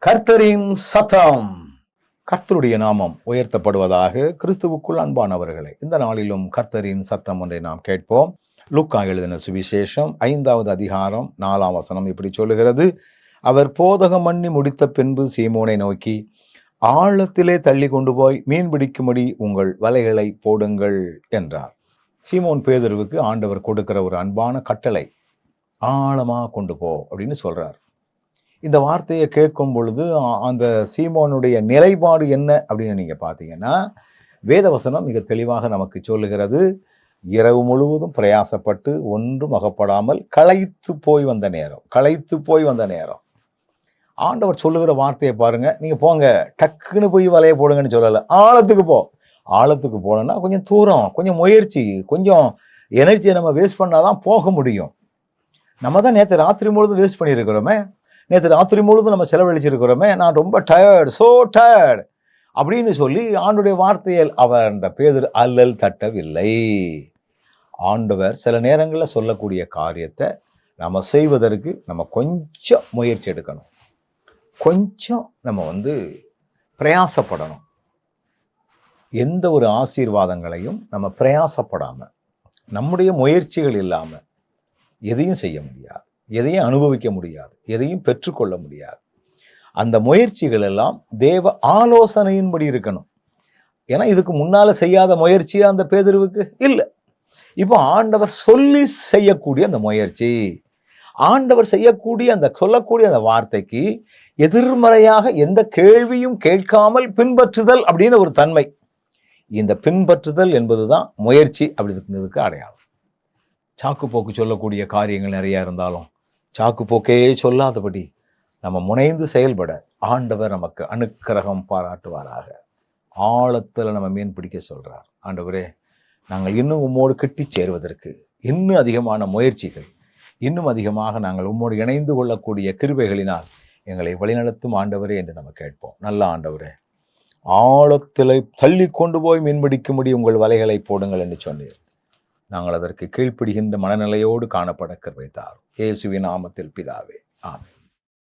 கர்த்தரின் சத்தம். கர்த்தருடைய நாமம் உயர்த்தப்படுவதாக. கிறிஸ்துவுக்குள் அன்பானவர்களே, இந்த நாளிலும் கர்த்தரின் சத்தம் ஒன்றை நாம் கேட்போம். லூக்கா எழுதின சுவிசேஷம் 5வது அதிகாரம் 4ஆம் வசனம் இப்படி சொல்லுகிறது. அவர் போதகம் பண்ணி முடித்த பின்பு சீமோனை நோக்கி, ஆழத்திலே தள்ளி கொண்டு போய் மீன் பிடிக்கும்படி உங்கள் வலைகளை போடுங்கள் என்றார். சீமோன் பேதுருவுக்கு ஆண்டவர் கொடுக்கிற ஒரு அன்பான கட்டளை, ஆழமா கொண்டு போ அப்படின்னு சொல்றார். இந்த வார்த்தையை கேட்கும் பொழுது அந்த சீமோனுடைய நிலைப்பாடு என்ன அப்படின்னு நீங்க பார்த்தீங்கன்னா, வேதவசனம் மிக தெளிவாக நமக்கு சொல்லுகிறது. இரவு முழுவதும் பிரயாசப்பட்டு ஒன்றும் அகப்படாமல் களைத்து போய் வந்த நேரம். ஆண்டவர் சொல்லுகிற வார்த்தையை பாருங்க. நீங்க போங்க, டக்குன்னு போய் வலையை போடுங்கன்னு சொல்லலை. ஆழத்துக்கு போனோம்னா கொஞ்சம் தூரம், கொஞ்சம் முயற்சி, கொஞ்சம் எனர்ஜியை நம்ம வேஸ்ட் பண்ணாதான் போக முடியும். நம்ம தான் நேற்று ராத்திரி முழுவதும் வேஸ்ட் பண்ணியிருக்கிறோமே. நேற்று ராத்திரி முழுவதும் நம்ம செலவழிச்சிருக்கிறோமே. நான் ரொம்ப டயர்ட் அப்படின்னு சொல்லி ஆண்டுடைய வார்த்தையில் அவர் அந்த பேதுரு அல்லல் தட்டவில்லை. ஆண்டவர் சில நேரங்களில் சொல்லக்கூடிய காரியத்தை நம்ம செய்வதற்கு நம்ம கொஞ்சம் முயற்சி எடுக்கணும். கொஞ்சம் நம்ம பிரயாசப்படணும். எந்த ஒரு ஆசீர்வாதங்களையும் நம்ம பிரயாசப்படாமல், நம்முடைய முயற்சிகள் இல்லாமல் எதையும் செய்ய முடியாது, எதையும் அனுபவிக்க முடியாது, எதையும் பெற்றுக்கொள்ள முடியாது. அந்த முயற்சிகள் எல்லாம் தேவ ஆலோசனையின்படி இருக்கணும். ஏன்னா இதுக்கு முன்னால செய்யாத முயற்சியா அந்த பேதுருவுக்கு இல்லை. இப்போ ஆண்டவர் சொல்லி செய்யக்கூடிய அந்த முயற்சி, ஆண்டவர் செய்யக்கூடிய அந்த சொல்லக்கூடிய அந்த வார்த்தைக்கு எதிர்மறையாக எந்த கேள்வியும் கேட்காமல் பின்பற்றுதல் அப்படின்னு ஒரு தன்மை. இந்த பின்பற்றுதல் என்பதுதான் முயற்சி அப்படிங்கிறதுக்கு அடையாளம். சாக்கு போக்கு சொல்லக்கூடிய காரியங்கள் நிறைய இருந்தாலும் சாக்கு போக்கே சொல்லாதபடி நம்ம முனைந்து செயல்பட ஆண்டவர் நமக்கு அனுக்கிரகம் பாராட்டுவாராக. ஆழத்தில் நம்ம மீன் பிடிக்க சொல்றார். ஆண்டவரே, நாங்கள் இன்னும் உம்மோடு கட்டி சேருவதற்கு இன்னும் அதிகமான முயற்சிகள், இன்னும் அதிகமாக நாங்கள் உம்மோடு இணைந்து கொள்ளக்கூடிய கிருபைகளினால் எங்களை வழிநடத்தும் ஆண்டவரே என்று நம்ம கேட்போம். நல்ல ஆண்டவரே, ஆழத்தில் தள்ளி கொண்டு போய் மீன்பிடிக்கும்படி உங்கள் வலைகளை போடுங்கள் என்று சொன்னீர். நாங்கள் அதற்கு கீழ்ப்படுகின்ற மனநிலையோடு காணப்பட கிருபை தாரும். இயேசுவின் நாமத்தில் பிதாவே, ஆமென்.